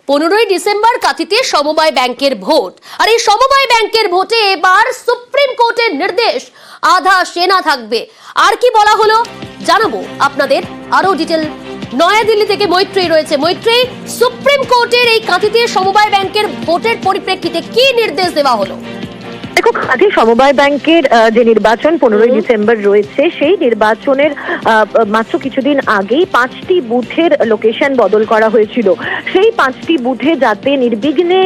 15ই December কাঁথিতে সমবায় ব্যাংকের vote, আর এই সমবায় ব্যাংকের ভোটে এবার সুপ্রিম কোর্টের নির্দেশ, আধা সেনা থাকবে। আর কি বলা হলো জানাবো আপনাদের আরো ডিটেল। নয়াদিল্লি থেকে মৈত্রী রয়েছে। মৈত্রী, সুপ্রিম কোর্টের এই কাঁথিতে সমবায় ব্যাংকের ভোটের পরিপ্রেক্ষিতে কি নির্দেশ দেওয়া হলো? দেখো, কাঁথি সমবায় ব্যাংকের যে নির্বাচন 15ই ডিসেম্বর রয়েছে, সেই নির্বাচনের মাত্র কিছুদিন আগেই 5টি বুথের লোকেশন বদল করা হয়েছিল। সেই 5টি বুথে যাতে নির্বিঘ্নে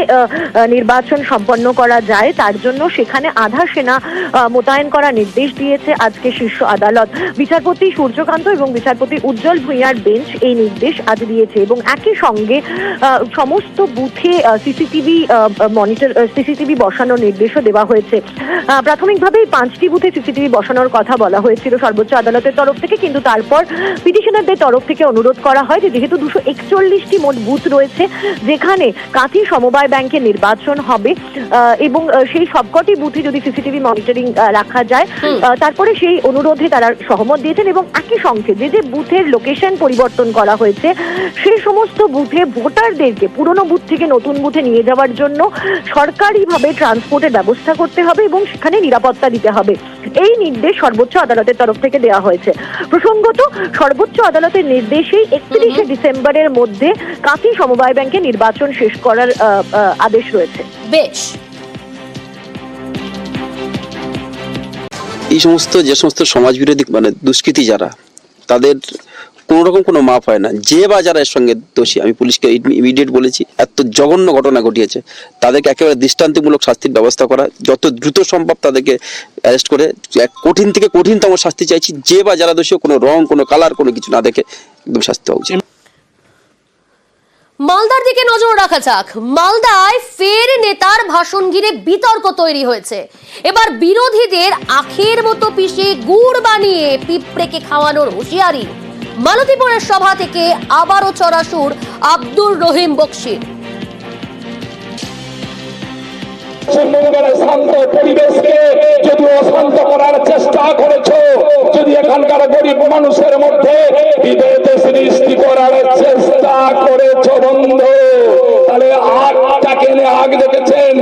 নির্বাচন সম্পন্ন করা যায়, তার জন্য সেখানে আধা সেনা মোতায়েন করার নির্দেশ দিয়েছে আজকে শীর্ষ আদালত। বিচারপতি সূর্যকান্ত এবং বিচারপতি উজ্জ্বল ভূঁইয়ার বেঞ্চ এই নির্দেশ আজ দিয়েছে এবং একই সঙ্গে সমস্ত বুথে সিসিটিভি বসানোর নির্দেশও দেওয়া হয়েছে। প্রাথমিকভাবে 5টি বুথে সিসিটিভি বসানোর কথা বলা হয়েছিল সর্বোচ্চ আদালতের তরফ থেকে, কিন্তু তারপর পিটিশনারদের তরফ থেকে অনুরোধ করা হয় যে যেহেতু 241টি মোট বুথ রয়েছে যেখানে কাঁথি সমবায় ব্যাংকের নির্বাচন হবে এবং সেই সবকটি বুথে যদি সিসিটিভি মনিটরিং রাখা যায়, তারপরে সেই অনুরোধে তারা সহমত দিয়েছেন এবং একই সঙ্গে যে বুথের লোকেশন পরিবর্তন করা হয়েছে সেই সমস্ত বুথে ভোটারদেরকে পুরনো বুথ থেকে নতুন বুথে নিয়ে যাওয়ার জন্য সরকারিভাবে ট্রান্সপোর্টের ব্যবস্থা করতে হবে এবং সেখানে নিরাপত্তা দিতে হবে। এই নির্দেশ সর্বোচ্চ আদালতের তরফ থেকে দেওয়া হয়েছে। প্রসঙ্গত, সর্বোচ্চ আদালতের নির্দেশেই 31শে ডিসেম্বরের মধ্যে কাঁথি সমবায় ব্যাংকে নির্বাচন শেষ করার আদেশ রয়েছে। বেশ, এই সমস্ত যে সমস্ত সমাজ বিরোধী দুষ্কৃতী যারা, তাদের কোনো রকম কোনো মাপ হয় না। যে বা যারা এর সঙ্গে দোষী, আমি পুলিশকে ইমিডিয়েট বলেছি, এত জঘন্য ঘটনা ঘটিয়েছে, তাদেরকে একেবারে দৃষ্টান্তমূলক শাস্তির ব্যবস্থা করা, যত দ্রুত সম্ভব তাদেরকে অ্যারেস্ট করে কঠিন থেকে কঠিনতম শাস্তি চাইছি। যে বা যারা দোষী, কোনো রং, কোনো কালার, কোনো কিছু না দেখে একদম শাস্তি হওয়া উচিত। মালদার দিকে নজর রাখা যাক। মালদায় ফের নেতার ভাষণ ঘিরে বিতর্ক তৈরি হয়েছে। এবার বিরোধীদের আখের মতো পিষে গুড় বানিয়ে পিঁপড়েকে খাওয়ানোর হুঁশিয়ারি। মালতীপুরের সভা থেকে আবারও চড়াসুর আব্দুর রহিম বক্সির। পশ্চিমবঙ্গের শান্ত পরিবেশকে যদি অশান্ত করার চেষ্টা করেছো, যদি এখানকার গরিব মানুষের মধ্যে বিভেদ সৃষ্টি করার চেষ্টা করেছো বন্ধু, তাহলে আখটাকে আগ দেখেছেন,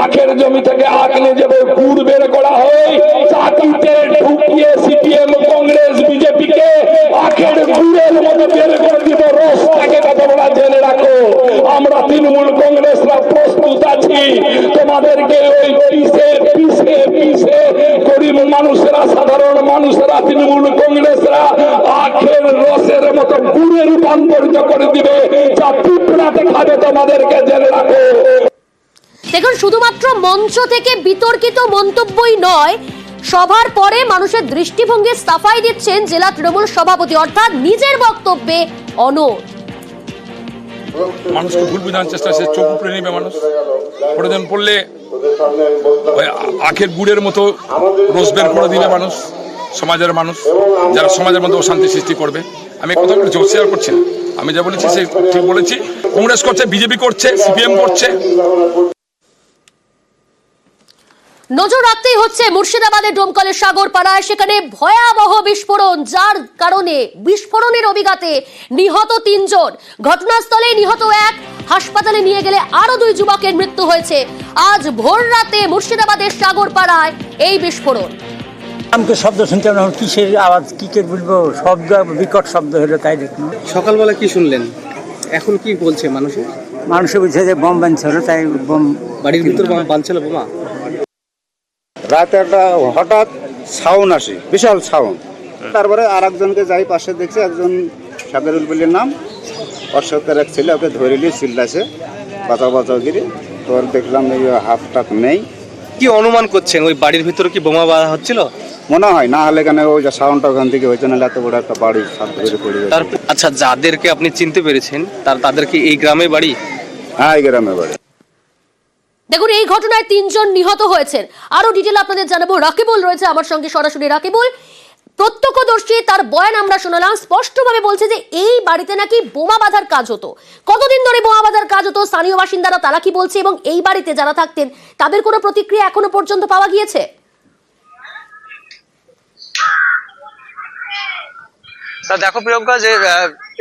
আখের জমি থেকে আখ নিয়ে যাবে গুড় বের করা হয়, চাকরিতে ঢুকিয়ে সিপিএম কংগ্রেস বিজেপিকে আখের গুড়ের মতো বের করে দিব রসটাকে। তোমরা জেনে রাখো, আমরা তৃণমূল কংগ্রেসরা প্রস্তুত আছি তোমাদেরকে ওই পিছে পিছে পিছে গরিব মানুষেরা, সাধারণ মানুষেরা, তৃণমূল কংগ্রেসরা আখের রসের মতো গুড়ে রূপান্তরিত করে দিবে, যা পিঁপড়াতে খাবে। তোমাদেরকে জেনে রাখো। দেখুন, শুধুমাত্র মঞ্চ থেকে বিতর্কিত মন্তব্যই নয়, সভার পরে মানুষের দৃষ্টিভঙ্গি সাফাই দিচ্ছেন জেলা তৃণমূল সভাপতি, অর্থাৎ নিজের বক্তব্যে অনড়। মানুষকে ভুল বোঝানোর চেষ্টা, সে চোখ উপড়ে নেবে মানুষ। প্রয়োজন পড়লে আখের গুড়ের মতো রোজ বের করে দিবে মানুষ, সমাজের মানুষ যারা সমাজের মধ্যে অশান্তি সৃষ্টি করবে। আমি কথাগুলো জোর শেয়ার করছি না, আমি যা বলেছি সে ঠিক বলেছি। কংগ্রেস করছে, বিজেপি করছে, সিপিএম করছে। নজর রাখতেই হচ্ছে মুর্শিদাবাদের ডোমকলের সাগরপাড়ায়। সেখানে ভয়াবহ বিস্ফোরণ, যার কারণে বিস্ফোরণের অভিঘাতে নিহত 3 জন। ঘটনাস্থলে নিহত 1, হাসপাতালে নিয়ে গেলে আরো 2 যুবকের মৃত্যু হয়েছে। আজ ভোর রাতে মুর্শিদাবাদের সাগরপাড়ায় এই বিস্ফোরণ। আমাকে শব্দ শুনতে না, কিসের আওয়াজ, কি কে বলবো, শব্দ বিকট শব্দ হলো, তাই দেখুন। সকালবেলা কি শুনলেন? এখন কি বলছে মানুষে? মানুষে বলছে যে বোম বানছিল, তাই বোম বাড়ির ভিতর বানছিল বোমা। রাতে একটা হঠাৎ সাউন্ড আসে, বিশাল সাউন্ড। তারপরে আর একজনকে যাই পাশে দেখছি, একজন সাগরুল বলির নাম, ওর সাথে এক ছেলে, ওকে ধরে নিয়ে চিল্লাছে বাঁচাও বাঁচাও গিরি। তোর দেখলাম এই হাত টাত নেই। কি অনুমান করছেন, ওই বাড়ির ভিতরে কি বোমা বাঁধা হচ্ছিল? মনে হয়, না হলে কেন ওই যে সাউন্ডটা ওখান থেকে হয়েছে, না এত বড় একটা বাড়ি সাত ধরে পড়ে গেছে। আচ্ছা, যাদেরকে আপনি চিনতে পেরেছেন তাদের কি এই গ্রামে বাড়ি? হ্যাঁ, এই গ্রামে বাড়ি। দেখুন, এই ঘটনায় 3 জন নিহত হয়েছেন। আরো ডিটেল আপনাদের জানাবো। রাকিবুল রয়েছে আমার সঙ্গে সরাসরি। রাকিবুল, প্রত্যক্ষদর্শী, তার বয়ান আমরা শোনালাম, স্পষ্টভাবে বলছে যে এই বাড়িতে নাকি বোমা বাঁধার কাজ হতো। কতদিন ধরে বোমা বাঁধার কাজ হতো, স্থানীয় বাসিন্দারা তারা কি বলছে, এবং এই বাড়িতে যারা থাকতেন তাদের কোনো প্রতিক্রিয়া এখনো পর্যন্ত পাওয়া গিয়েছে? দেখো প্রিয়ঙ্কা, যে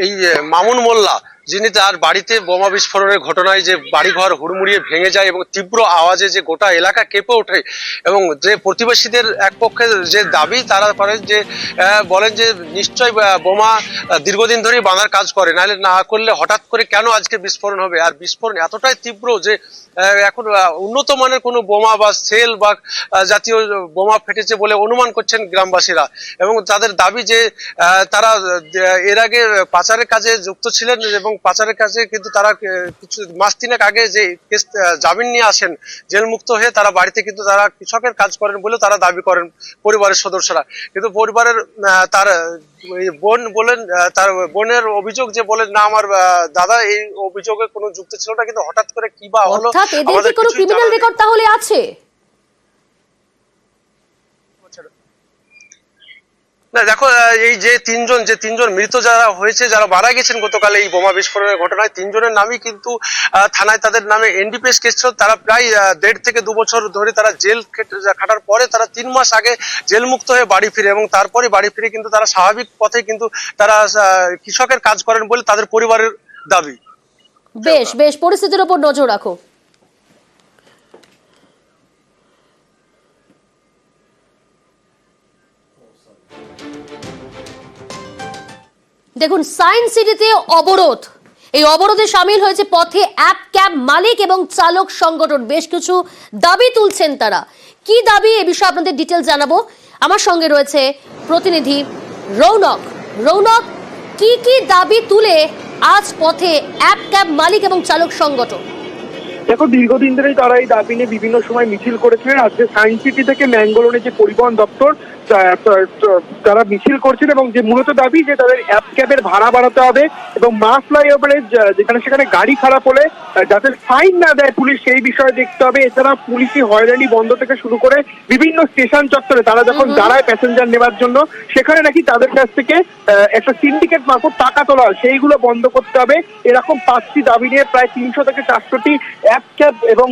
এই মামুন মোল্লা যিনি তার বাড়িতে বোমা বিস্ফোরণের ঘটনায় যে বাড়িঘর হুড়মুড়িয়ে ভেঙে যায় এবং তীব্র আওয়াজে যে গোটা এলাকা কেঁপে ওঠে, এবং যে প্রতিবেশীদের এক পক্ষে যে দাবি তারা করেন যে বলেন যে নিশ্চয় বোমা দীর্ঘদিন ধরেই বাঁধার কাজ করে, নাহলে না করলে হঠাৎ করে কেন আজকে বিস্ফোরণ হবে। আর বিস্ফোরণ এতটাই তীব্র যে এখন উন্নত মানের কোনো বোমা বা সেল বা জাতীয় বোমা ফেটেছে বলে অনুমান করছেন গ্রামবাসীরা, এবং তাদের দাবি যে তারা এর আগে পাচারের কাজে যুক্ত ছিলেন এবং পাচারের কাজে কিন্তু তারা কিছু মাস তিনেক আগে যে জামিন নিয়ে আসেন জেলমুক্ত হয়ে, তারা বাড়িতে কিন্তু তারা কৃষকের কাজ করেন বলে তারা দাবি করেন পরিবারের সদস্যরা। কিন্তু পরিবারের তার বোন বলেন, তার বোনের অভিযোগ যে বলেন না আমার দাদা এই অভিযোগে কোনো যুক্ত ছিল না, কিন্তু হঠাৎ করে কি বা হলো এদের কি কোনো ক্রিমিনাল রেকর্ড তাহলে আছে? না দেখো, এই যে তিনজন মৃত যারা হয়েছে, যারা মারা গেছেন গতকাল এই বোমা বিস্ফোরণের ঘটনায়, তিনজনের নামই কিন্তু থানায় তাদের নামে এনডিপিএস কেস ছিল। তারা প্রায় 1.5 থেকে 2 বছর ধরে তারা জেল খাটার পরে তারা 3 মাস আগে জেল মুক্ত হয়ে বাড়ি ফিরে, এবং তারপরে বাড়ি ফিরে কিন্তু তারা স্বাভাবিক পথে কিন্তু তারা কৃষকের কাজ করেন বলে তাদের পরিবারের দাবি। বেশ বেশ, পরিস্থিতির উপর নজর রাখো। দেখুন, সায়েন্স সিটিতে অবরোধ, এই অবরোধে সামিল হয়েছে পথে অ্যাপ ক্যাব মালিক এবং চালক সংগঠন। বেশ কিছু দাবি তুলছেন তারা। কি দাবি এ বিষয়ে আপনাদের ডিটেল জানাবো। আমার সঙ্গে রয়েছে প্রতিনিধি রৌনক। রৌনক, কি কি দাবি তুলে আজ পথে অ্যাপ ক্যাব মালিক এবং চালক সংগঠন? দেখো, দীর্ঘদিন ধরেই তারা এই দাবি নিয়ে বিভিন্ন সময় মিছিল করেছিলেন। আজকে সায়েন্স সিটি থেকে ম্যাঙ্গালোরে যে পরিবহন দপ্তর তারা মিছিল করছেন, এবং যে মূলত দাবি যে তাদের অ্যাপ ক্যাবের ভাড়া বাড়াতে হবে এবং মা ফ্লাইওভারে যেখানে সেখানে গাড়ি খারাপ হলে যাতে ফাইন না দেয় পুলিশ, সেই বিষয়ে দেখতে হবে। এছাড়া পুলিশি হয়রানি বন্ধ থেকে শুরু করে বিভিন্ন স্টেশন চত্বরে তারা যখন দাঁড়ায় প্যাসেঞ্জার নেওয়ার জন্য, সেখানে নাকি তাদের কাছ থেকে একটা সিন্ডিকেট মারফত টাকা তোলা হয়, সেইগুলো বন্ধ করতে হবে। এরকম 5টি দাবি নিয়ে প্রায় 300 থেকে 400টি অ্যাপ ক্যাব এবং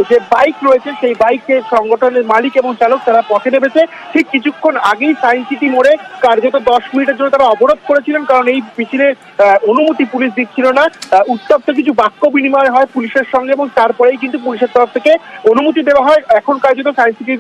যে বাইক রয়েছে সেই বাইকের সংগঠনের মালিক এবং চালক তারা পথে নেমেছে। ঠিক কিছুক্ষণ আগেই সায়েন্স সিটি মোড়ে কার্যত 10 মিনিটের জন্য তারা অবরোধ করেছিলেন, কারণ এই মিছিলে অনুমতি পুলিশ দিচ্ছিল না। উত্তপ্ত কিছু বাক্য বিনিময় হয় পুলিশের সঙ্গে, এবং তারপরেই কিন্তু পুলিশের তরফ থেকে অনুমতি দেওয়া হয়। এখন কার্যত সায়েন্স সিটির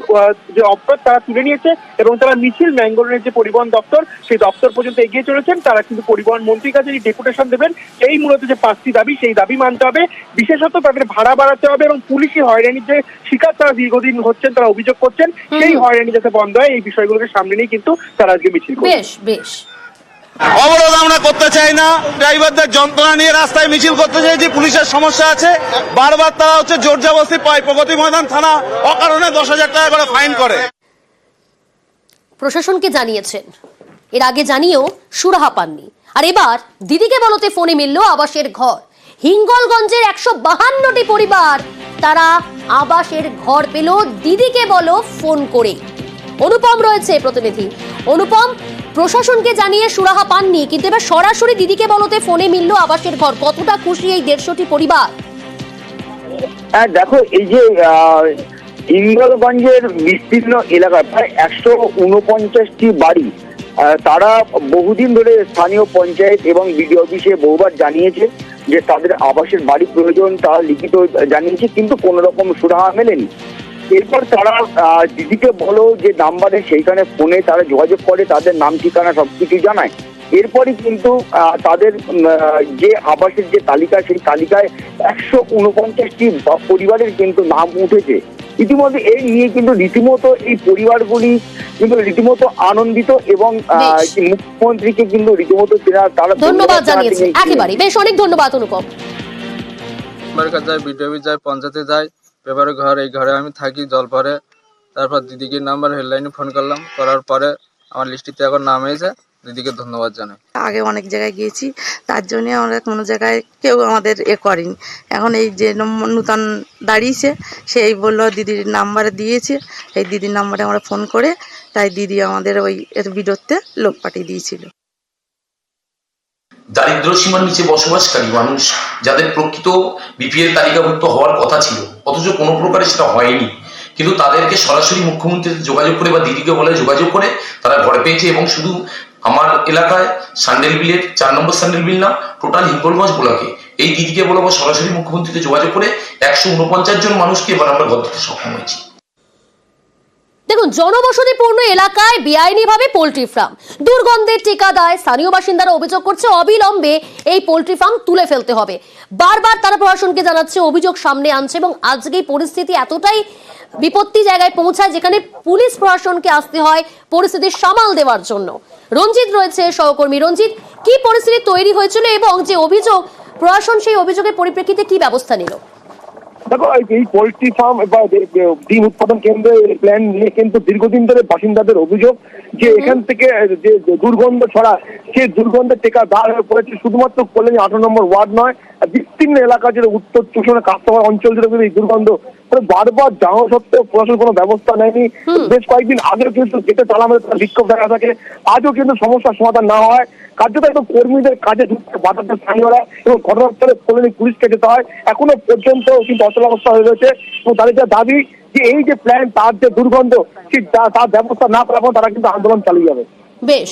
যে অবরোধ তারা তুলে নিয়েছে এবং তারা মিছিল ম্যাঙ্গালোরের যে পরিবহন দপ্তর সেই দপ্তর পর্যন্ত এগিয়ে চলেছেন। তারা কিন্তু পরিবহন মন্ত্রীর কাছে ডেপুটেশন দেবেন। এই মূলত যে 5টি দাবি, সেই দাবি মানতে হবে। বিশেষত তাদের ভাড়া বাড়াতে হবে এবং পুলিশি হয়রানির যে শিকার তারা দীর্ঘদিন হচ্ছেন, তারা অভিযোগ করছেন, সেই হয়রানি যাতে বন্ধ হয়, এই বিষয়গুলোকে সামনে নিয়ে কিন্তু তারা আজকে মিছিল করবে। বেশ বেশ, অবরোধ আমরা করতে চাই না, ড্রাইভারদের যন্ত্রণা নিয়ে রাস্তায় মিছিল করতে চাইছি। পুলিশের সমস্যা আছে, বারবার তারা জোর জবরদস্তি পায়। প্রগতি ময়দান থানা অকারণে 10,000 টাকা করে ফাইন করে। প্রশাসনকে জানিয়েছেন, এর আগে জানিয়েও সুরাহা পাননি। আর এবার দিদিকে বলতে ফোনে মিলল আবাসের ঘর। হিঙ্গলগঞ্জের 152টি পরিবার তারা আবাসের ঘর পেল দিদিকে বলো ফোন করে। অনুপম রয়েছে প্রতিনিধি। অনুপম, প্রশাসনকে জানিয়ে সুরাহা পাননি, কিন্তু এবার সরাসরি দিদিকে বলতে ফোনে মিলল আবাসের ঘর। কতটা খুশি এই 150টি পরিবার? হ্যাঁ দেখো, এই যে হিঙ্গলগঞ্জের বিস্তীর্ণ এলাকা প্রায় 149টি বাড়ি, তারা বহুদিন ধরে স্থানীয় পঞ্চায়েত এবং বিডিও অফিসে বহুবার জানিয়েছে যে তাদের আবাসের বাড়ি প্রয়োজন, তারা লিখিত জানিয়েছে, কিন্তু কোনো রকম সুরাহা মেলেনি। এরপর তারা দিদিকে বলো যে নাম্বারে, সেইখানে ফোনে তারা যোগাযোগ করে, তাদের নাম ঠিকানা সবকিছু জানায়। এরপরই কিন্তু তাদের যে আবাসের যে তালিকা, সেই তালিকায় 149টি পরিবারের কিন্তু নাম উঠেছে। ইতিমধ্যে এই নিয়ে কিন্তু রীতিমতো এই পরিবারগুলি কিন্তু রীতিমতো আনন্দিত এবং মুখ্যমন্ত্রীকে কিন্তু রীতিমতো তারা ধন্যবাদ জানিয়েছে। একেবারে বেশ, অনেক ধন্যবাদ অনুপম। যায়, বিডিও যায়, পঞ্চায়েতে যায়, পেপারে ঘর, এই ঘরে আমি থাকি জল পরে। তারপর দিদিকে নাম্বার হেডলাইনে ফোন করলাম, করার পরে আমার লিস্টিতে এখন নাম হয়েছে। দিদিকে ধন্যবাদ জানাই। আগে অনেক জায়গায় গিয়েছি, তার জন্য আমরা কোনো জায়গায় কেউ আমাদের করেনি। এখন এই যে নূতন দাঁড়িয়েছে, সেই বললো দিদির নাম্বারে দিয়েছে, এই দিদির নাম্বারে আমরা ফোন করে, তাই দিদি আমাদের ওই বিরুদ্ধে লোক পাঠিয়ে দিয়েছিল। দারিদ্র সীমার নিচে বসবাসকারী মানুষ, যাদের প্রকৃত বিপিএল তালিকাভুক্ত হওয়ার কথা ছিল, অথচ কোনো প্রকারে সেটা হয়নি, কিন্তু তাদেরকে সরাসরি মুখ্যমন্ত্রীর যোগাযোগ করে বা দিদিকে বলে যোগাযোগ করে তারা ঘরে পেয়েছে। এবং শুধু আমার এলাকায় স্যান্ডেল বিলের 4 নম্বর স্যান্ডেল বিল না, টোটাল হিঙ্গলগঞ্জ ব্লকে এই দিদিকে বলবো সরাসরি মুখ্যমন্ত্রীতে যোগাযোগ করে 149 জন মানুষকে এবার আমরা ঘর দিতে সক্ষম হয়েছি। দেখুন, জনবসতিপূর্ণ এলাকায় বেআইনিভাবে পোল্ট্রি ফার্ম, দুর্গন্ধের টিকাদায় স্থানীয় বাসিন্দারা অভিযোগ করছে অবিলম্বে এই পোল্ট্রি ফার্ম তুলে ফেলতে হবে। বারবার তারা প্রশাসনকে জানাচ্ছে, অভিযোগ সামনে আনছে এবং আজকে পরিস্থিতি এতটাই বিপত্তি জায়গায় পৌঁছায় যেখানে পুলিশ প্রশাসনকে আসতে হয় পরিস্থিতি সামাল দেওয়ার জন্য। রঞ্জিত রয়েছে সহকর্মী। রঞ্জিত, কি পরিস্থিতি তৈরি হয়েছিল এবং যে অভিযোগ, প্রশাসন সেই অভিযোগের পরিপ্রেক্ষিতে কি ব্যবস্থা নিল? দেখো, এই পোল্ট্রি ফার্ম বা ডিম উৎপাদন কেন্দ্রের প্ল্যান নিয়ে কিন্তু দীর্ঘদিন ধরে বাসিন্দাদের অভিযোগ যে এখান থেকে যে দুর্গন্ধ ছড়া, সেই দুর্গন্ধের টেকা দাঁড় হয়ে পড়েছে শুধুমাত্র কল্যাণী 18 নম্বর ওয়ার্ড নয়, বিস্তীর্ণ এলাকা জুড়ে উত্তর চুষণে কাস্টমার অঞ্চল জুড়ে এই দুর্গন্ধ বারবার জানা সত্ত্বেও প্রশাসন কোনো ব্যবস্থা নেয়নি। বেশ কয়েকদিন আগেও কিন্তু যেটা তালা মেরে তারা বিক্ষোভ দেখা থাকে, আজও কিন্তু সমস্যার সমাধান না হয় কার্যত একদম কর্মীদের কাজে ঢুকতে বাধা দেয় স্থানীয়রা এবং ঘটনাস্থলে কল্যাণী পুলিশকে যেতে হয়। এখনো পর্যন্ত কিন্তু অচলাবস্থা হয়ে রয়েছে এবং তাদের যা দাবি যে এই যে প্ল্যান, তার যে দুর্গন্ধ, তার ব্যবস্থা না করার পর তারা কিন্তু আন্দোলন চালিয়ে যাবে। বেশ।